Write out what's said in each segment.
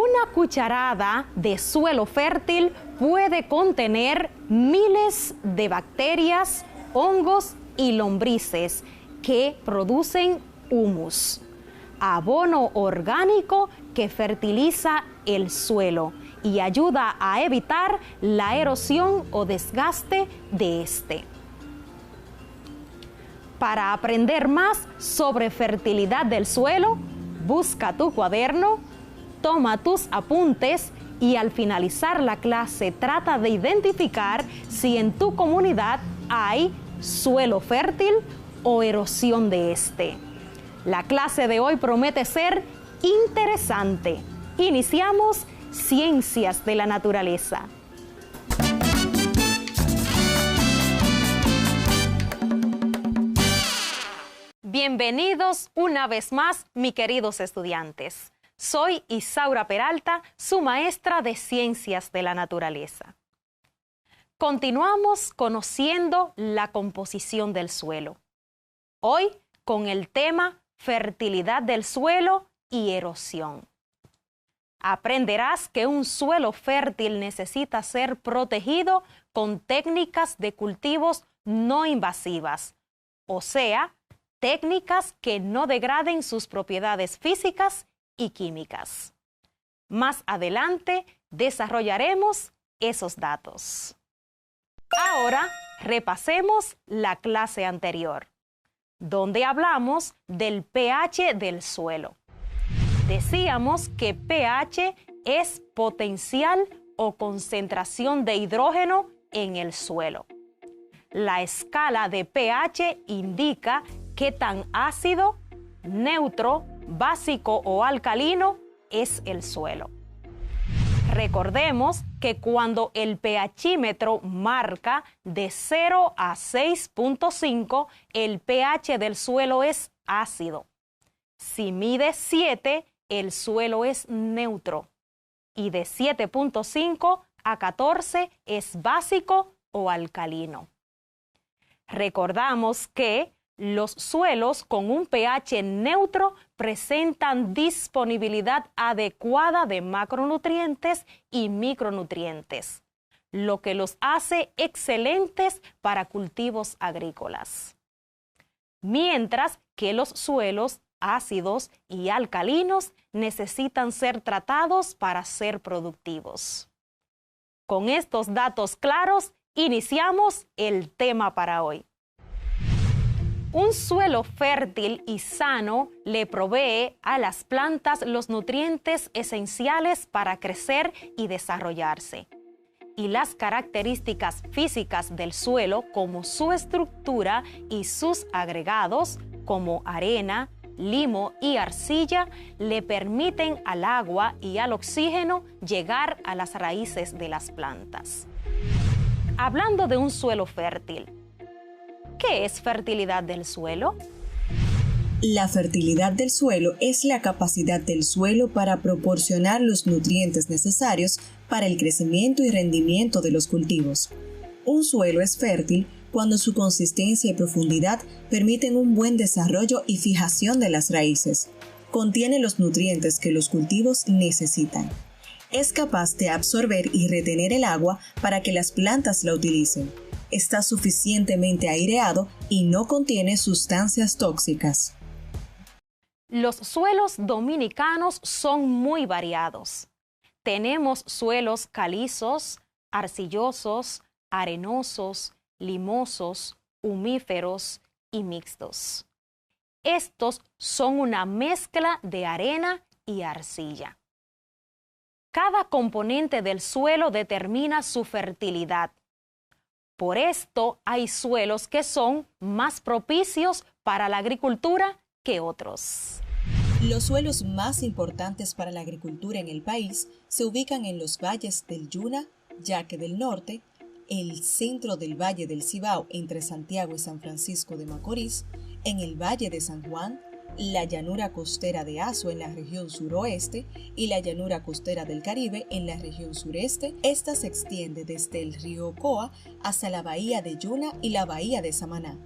Una cucharada de suelo fértil puede contener miles de bacterias, hongos y lombrices que producen humus, abono orgánico que fertiliza el suelo y ayuda a evitar la erosión o desgaste de este. Para aprender más sobre fertilidad del suelo, busca tu cuaderno, toma tus apuntes y al finalizar la clase trata de identificar si en tu comunidad hay suelo fértil o erosión de este. La clase de hoy promete ser interesante. Iniciamos Ciencias de la Naturaleza. Bienvenidos una vez más, mis queridos estudiantes. Soy Isaura Peralta, su maestra de Ciencias de la Naturaleza. Continuamos conociendo la composición del suelo. Hoy con el tema fertilidad del suelo y erosión. Aprenderás que un suelo fértil necesita ser protegido con técnicas de cultivos no invasivas, o sea, técnicas que no degraden sus propiedades físicas y químicas. Más adelante desarrollaremos esos datos. Ahora repasemos la clase anterior, donde hablamos del pH del suelo. Decíamos que pH es potencial o concentración de hidrógeno en el suelo. La escala de pH indica qué tan ácido, neutro, básico o alcalino es el suelo. Recordemos que cuando el pHímetro marca de 0 a 6.5, el pH del suelo es ácido. Si mide 7, el suelo es neutro. Y de 7.5 a 14 es básico o alcalino. Recordamos que los suelos con un pH neutro presentan disponibilidad adecuada de macronutrientes y micronutrientes, lo que los hace excelentes para cultivos agrícolas. Mientras que los suelos ácidos y alcalinos necesitan ser tratados para ser productivos. Con estos datos claros, iniciamos el tema para hoy. Un suelo fértil y sano le provee a las plantas los nutrientes esenciales para crecer y desarrollarse. Y las características físicas del suelo, como su estructura y sus agregados, como arena, limo y arcilla, le permiten al agua y al oxígeno llegar a las raíces de las plantas. Hablando de un suelo fértil, ¿qué es fertilidad del suelo? La fertilidad del suelo es la capacidad del suelo para proporcionar los nutrientes necesarios para el crecimiento y rendimiento de los cultivos. Un suelo es fértil cuando su consistencia y profundidad permiten un buen desarrollo y fijación de las raíces. Contiene los nutrientes que los cultivos necesitan. Es capaz de absorber y retener el agua para que las plantas la utilicen. Está suficientemente aireado y no contiene sustancias tóxicas. Los suelos dominicanos son muy variados. Tenemos suelos calizos, arcillosos, arenosos, limosos, humíferos y mixtos. Estos son una mezcla de arena y arcilla. Cada componente del suelo determina su fertilidad. Por esto hay suelos que son más propicios para la agricultura que otros. Los suelos más importantes para la agricultura en el país se ubican en los valles del Yuna, Yaque del Norte, el centro del Valle del Cibao entre Santiago y San Francisco de Macorís, en el Valle de San Juan, la llanura costera de Azua en la región suroeste y la llanura costera del Caribe en la región sureste. Esta se extiende desde el río Ocoa hasta la bahía de Yuna y la bahía de Samaná.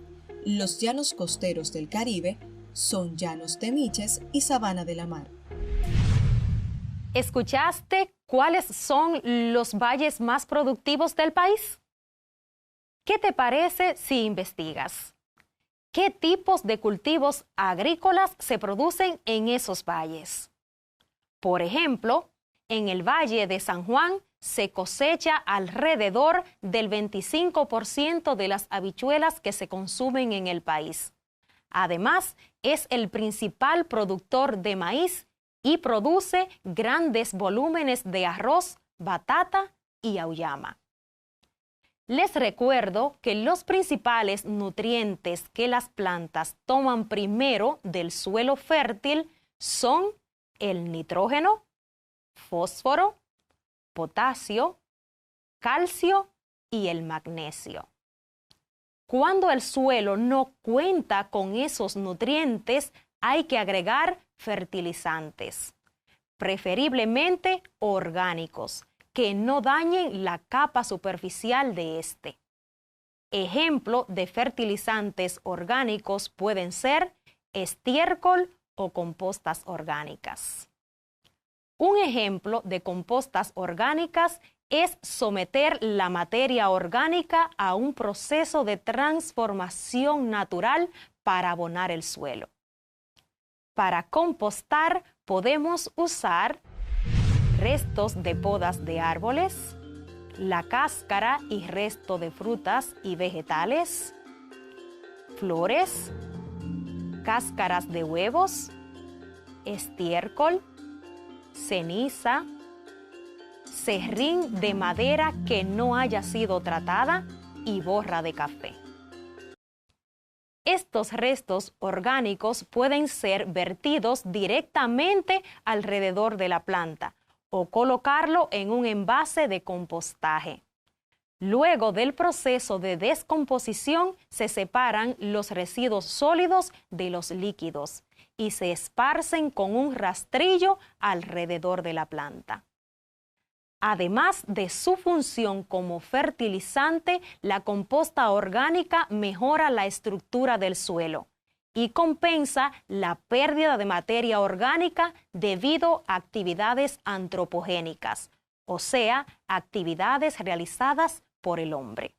Los llanos costeros del Caribe son llanos de Miches y sabana de la mar. ¿Escuchaste cuáles son los valles más productivos del país? ¿Qué te parece si investigas? ¿Qué tipos de cultivos agrícolas se producen en esos valles? Por ejemplo, en el Valle de San Juan se cosecha alrededor del 25% de las habichuelas que se consumen en el país. Además, es el principal productor de maíz y produce grandes volúmenes de arroz, batata y auyama. Les recuerdo que los principales nutrientes que las plantas toman primero del suelo fértil son el nitrógeno, fósforo, potasio, calcio y el magnesio. Cuando el suelo no cuenta con esos nutrientes, hay que agregar fertilizantes, preferiblemente orgánicos, que no dañen la capa superficial de este. Ejemplo de fertilizantes orgánicos pueden ser estiércol o compostas orgánicas. Un ejemplo de compostas orgánicas es someter la materia orgánica a un proceso de transformación natural para abonar el suelo. Para compostar podemos usar restos de podas de árboles, la cáscara y resto de frutas y vegetales, flores, cáscaras de huevos, estiércol, ceniza, serrín de madera que no haya sido tratada y borra de café. Estos restos orgánicos pueden ser vertidos directamente alrededor de la planta o colocarlo en un envase de compostaje. Luego del proceso de descomposición se separan los residuos sólidos de los líquidos y se esparcen con un rastrillo alrededor de la planta. Además de su función como fertilizante, la composta orgánica mejora la estructura del suelo y compensa la pérdida de materia orgánica debido a actividades antropogénicas, o sea, actividades realizadas por el hombre.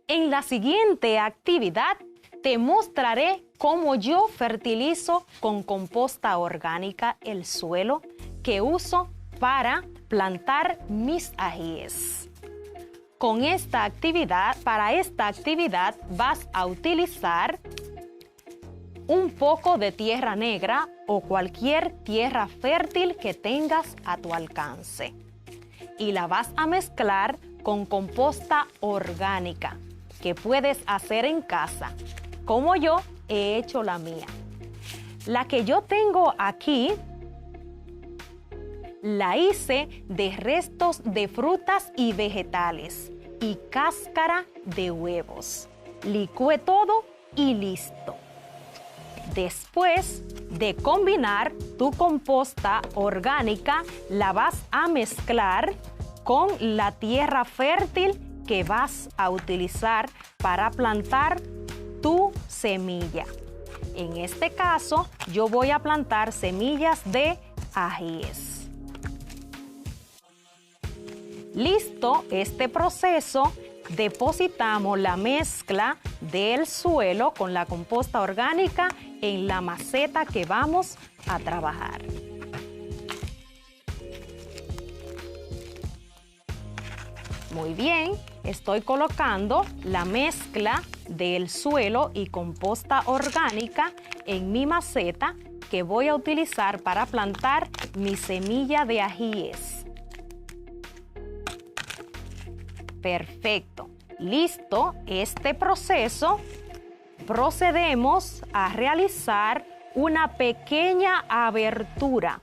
En la siguiente actividad te mostraré cómo yo fertilizo con composta orgánica el suelo que uso para plantar mis ajíes. Para esta actividad vas a utilizar un poco de tierra negra o cualquier tierra fértil que tengas a tu alcance. Y la vas a mezclar con composta orgánica que puedes hacer en casa, como yo he hecho la mía. La que yo tengo aquí la hice de restos de frutas y vegetales y cáscara de huevos. Licué todo y listo. Después de combinar tu composta orgánica, la vas a mezclar con la tierra fértil que vas a utilizar para plantar tu semilla. En este caso, yo voy a plantar semillas de ajíes. Listo este proceso, depositamos la mezcla del suelo con la composta orgánica en la maceta que vamos a trabajar. Muy bien, estoy colocando la mezcla del suelo y composta orgánica en mi maceta que voy a utilizar para plantar mi semilla de ajíes. Perfecto. Listo este proceso, procedemos a realizar una pequeña abertura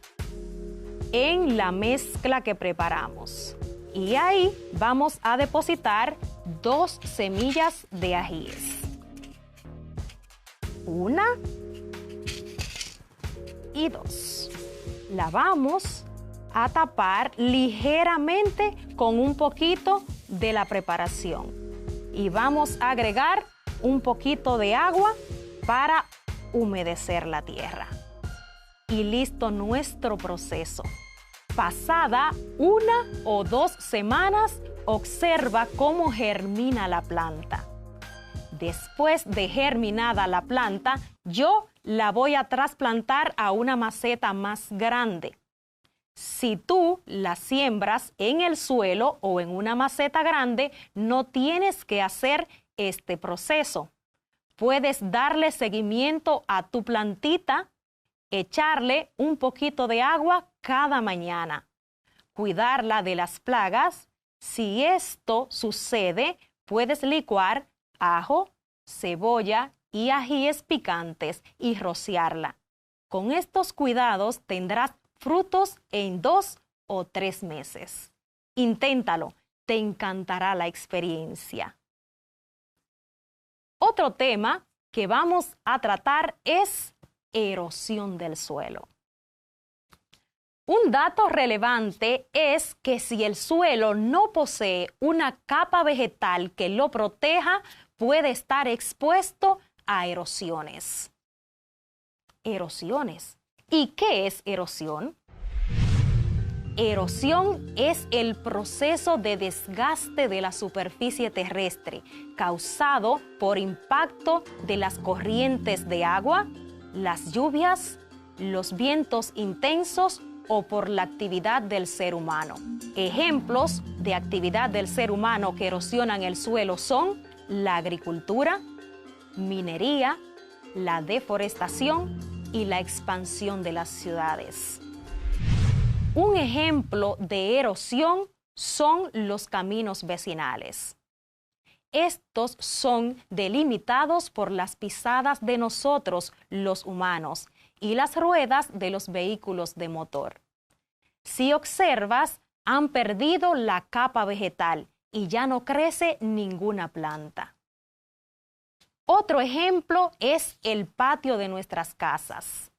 en la mezcla que preparamos. Y ahí vamos a depositar 2 semillas de ajíes. 1 y 2. La vamos a tapar ligeramente con un poquito de la preparación. Y vamos a agregar un poquito de agua para humedecer la tierra. y listo nuestro proceso. Pasada 1 o 2 semanas, observa cómo germina la planta. Después de germinada la planta, yo la voy a trasplantar a una maceta más grande. Si tú la siembras en el suelo o en una maceta grande, no tienes que hacer este proceso. Puedes darle seguimiento a tu plantita, echarle un poquito de agua cada mañana, cuidarla de las plagas. Si esto sucede, puedes licuar ajo, cebolla y ajíes picantes y rociarla. Con estos cuidados tendrás frutos en 2 o 3 meses. Inténtalo, te encantará la experiencia. Otro tema que vamos a tratar es erosión del suelo. Un dato relevante es que si el suelo no posee una capa vegetal que lo proteja, puede estar expuesto a erosiones. Erosiones. ¿Y qué es erosión? Erosión es el proceso de desgaste de la superficie terrestre causado por impacto de las corrientes de agua, las lluvias, los vientos intensos o por la actividad del ser humano. Ejemplos de actividad del ser humano que erosionan el suelo son la agricultura, minería, la deforestación y la expansión de las ciudades. Un ejemplo de erosión son los caminos vecinales. Estos son delimitados por las pisadas de nosotros, los humanos, y las ruedas de los vehículos de motor. Si observas, han perdido la capa vegetal y ya no crece ninguna planta. Otro ejemplo es el patio de nuestras casas.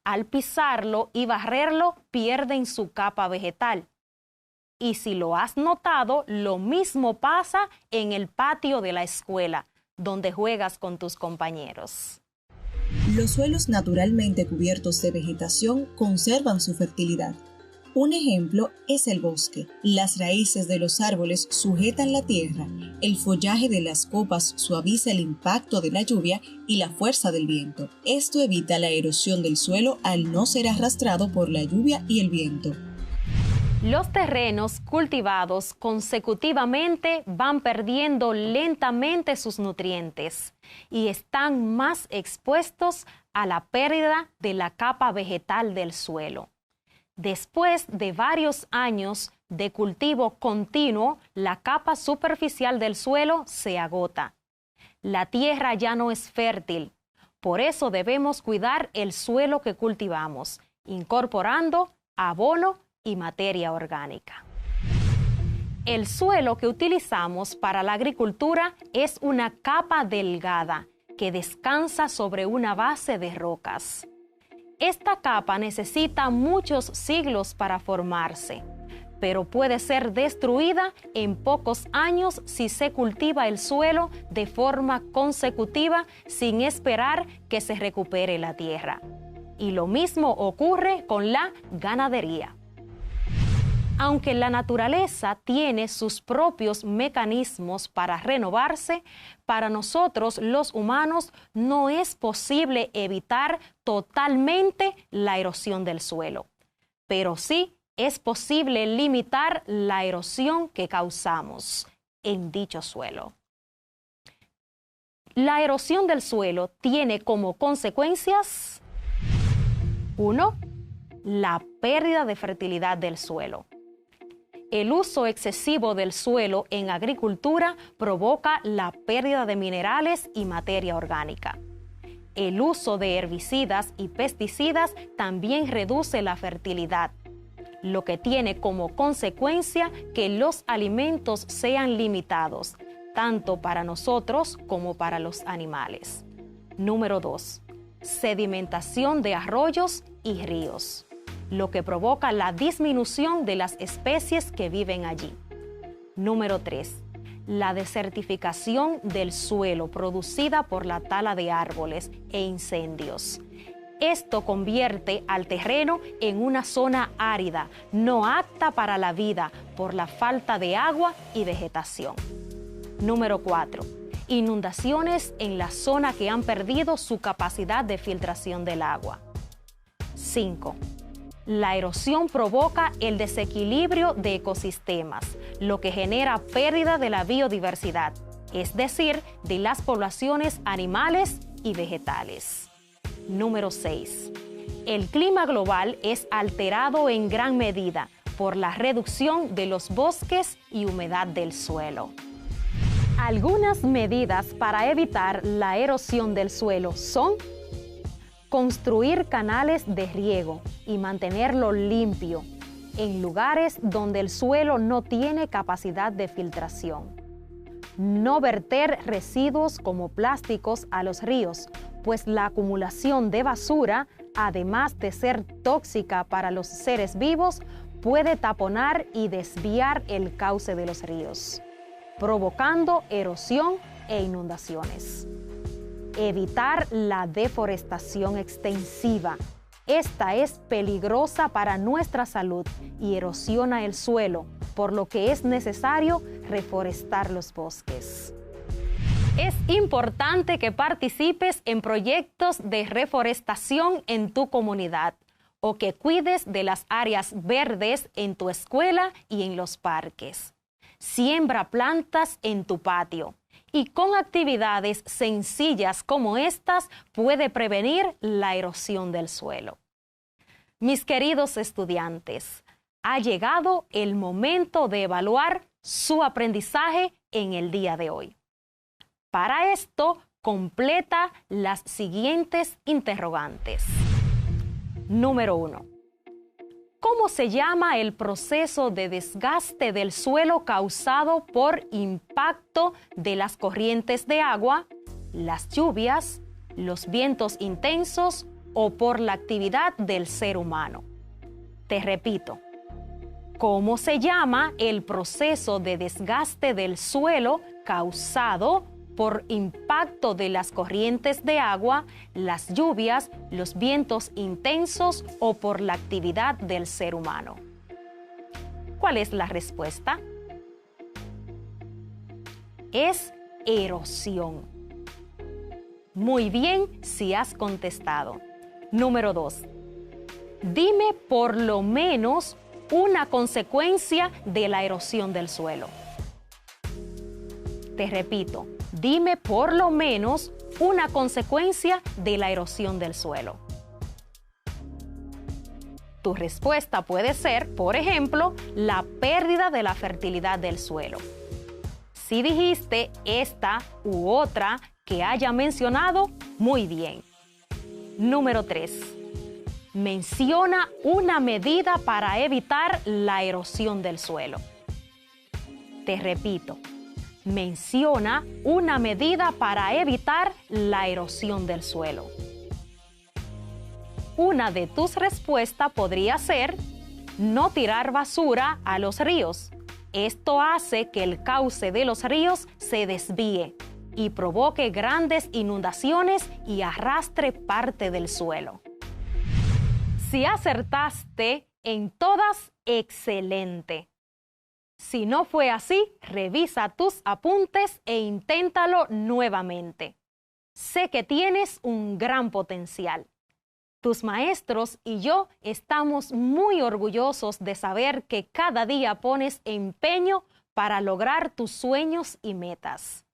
Al pisarlo y barrerlo, pierden su capa vegetal. Y si lo has notado, lo mismo pasa en el patio de la escuela, donde juegas con tus compañeros. Los suelos naturalmente cubiertos de vegetación conservan su fertilidad. Un ejemplo es el bosque. Las raíces de los árboles sujetan la tierra, el follaje de las copas suaviza el impacto de la lluvia y la fuerza del viento. Esto evita la erosión del suelo al no ser arrastrado por la lluvia y el viento. Los terrenos cultivados consecutivamente van perdiendo lentamente sus nutrientes y están más expuestos a la pérdida de la capa vegetal del suelo. Después de varios años de cultivo continuo, la capa superficial del suelo se agota. La tierra ya no es fértil. Por eso debemos cuidar el suelo que cultivamos, incorporando abono y materia orgánica. El suelo que utilizamos para la agricultura es una capa delgada que descansa sobre una base de rocas. Esta capa necesita muchos siglos para formarse, pero puede ser destruida en pocos años si se cultiva el suelo de forma consecutiva sin esperar que se recupere la tierra. Y lo mismo ocurre con la ganadería. Aunque la naturaleza tiene sus propios mecanismos para renovarse, para nosotros los humanos no es posible evitar totalmente la erosión del suelo. Pero sí es posible limitar la erosión que causamos en dicho suelo. La erosión del suelo tiene como consecuencias: 1. La pérdida de fertilidad del suelo. El uso excesivo del suelo en agricultura provoca la pérdida de minerales y materia orgánica. El uso de herbicidas y pesticidas también reduce la fertilidad, lo que tiene como consecuencia que los alimentos sean limitados, tanto para nosotros como para los animales. Número 2. Sedimentación de arroyos y ríos, lo que provoca la disminución de las especies que viven allí. Número 3. La desertificación del suelo producida por la tala de árboles e incendios. Esto convierte al terreno en una zona árida, no apta para la vida por la falta de agua y vegetación. Número 4. Inundaciones en la zona que han perdido su capacidad de filtración del agua. 5. La erosión provoca el desequilibrio de ecosistemas, lo que genera pérdida de la biodiversidad, es decir, de las poblaciones animales y vegetales. Número 6. El clima global es alterado en gran medida por la reducción de los bosques y humedad del suelo. Algunas medidas para evitar la erosión del suelo son: construir canales de riego y mantenerlo limpio en lugares donde el suelo no tiene capacidad de filtración. No verter residuos como plásticos a los ríos, pues la acumulación de basura, además de ser tóxica para los seres vivos, puede taponar y desviar el cauce de los ríos, provocando erosión e inundaciones. Evitar la deforestación extensiva. Esta es peligrosa para nuestra salud y erosiona el suelo, por lo que es necesario reforestar los bosques. Es importante que participes en proyectos de reforestación en tu comunidad o que cuides de las áreas verdes en tu escuela y en los parques. Siembra plantas en tu patio y con actividades sencillas como estas puede prevenir la erosión del suelo. Mis queridos estudiantes, ha llegado el momento de evaluar su aprendizaje en el día de hoy. Para esto, completa las siguientes interrogantes. Número 1. ¿Cómo se llama el proceso de desgaste del suelo causado por impacto de las corrientes de agua, las lluvias, los vientos intensos o por la actividad del ser humano? Te repito, ¿cómo se llama el proceso de desgaste del suelo causado por impacto de las corrientes de agua, las lluvias, los vientos intensos o por la actividad del ser humano? ¿Cuál es la respuesta? Es erosión. Muy bien si has contestado. Número 2. Dime por lo menos una consecuencia de la erosión del suelo. Te repito, dime por lo menos una consecuencia de la erosión del suelo. Tu respuesta puede ser, por ejemplo, la pérdida de la fertilidad del suelo. Si dijiste esta u otra que haya mencionado, muy bien. Número 3. Menciona una medida para evitar la erosión del suelo. Te repito, menciona una medida para evitar la erosión del suelo. Una de tus respuestas podría ser no tirar basura a los ríos. Esto hace que el cauce de los ríos se desvíe y provoque grandes inundaciones y arrastre parte del suelo. Si acertaste en todas, excelente. Si no fue así, revisa tus apuntes e inténtalo nuevamente. Sé que tienes un gran potencial. Tus maestros y yo estamos muy orgullosos de saber que cada día pones empeño para lograr tus sueños y metas.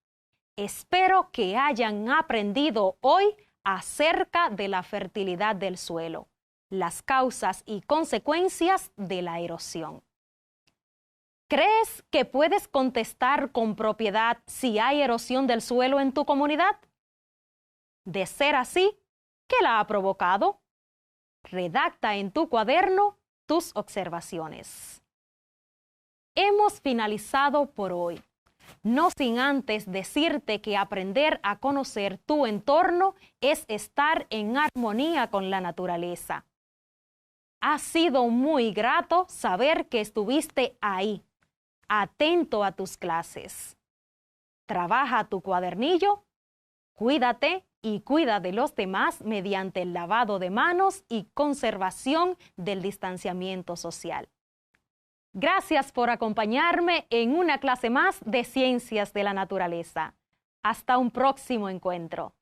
Espero que hayan aprendido hoy acerca de la fertilidad del suelo, las causas y consecuencias de la erosión. ¿Crees que puedes contestar con propiedad si hay erosión del suelo en tu comunidad? De ser así, ¿qué la ha provocado? Redacta en tu cuaderno tus observaciones. Hemos finalizado por hoy, no sin antes decirte que aprender a conocer tu entorno es estar en armonía con la naturaleza. Ha sido muy grato saber que estuviste ahí, atento a tus clases. Trabaja tu cuadernillo, cuídate y cuida de los demás mediante el lavado de manos y conservación del distanciamiento social. Gracias por acompañarme en una clase más de Ciencias de la Naturaleza. Hasta un próximo encuentro.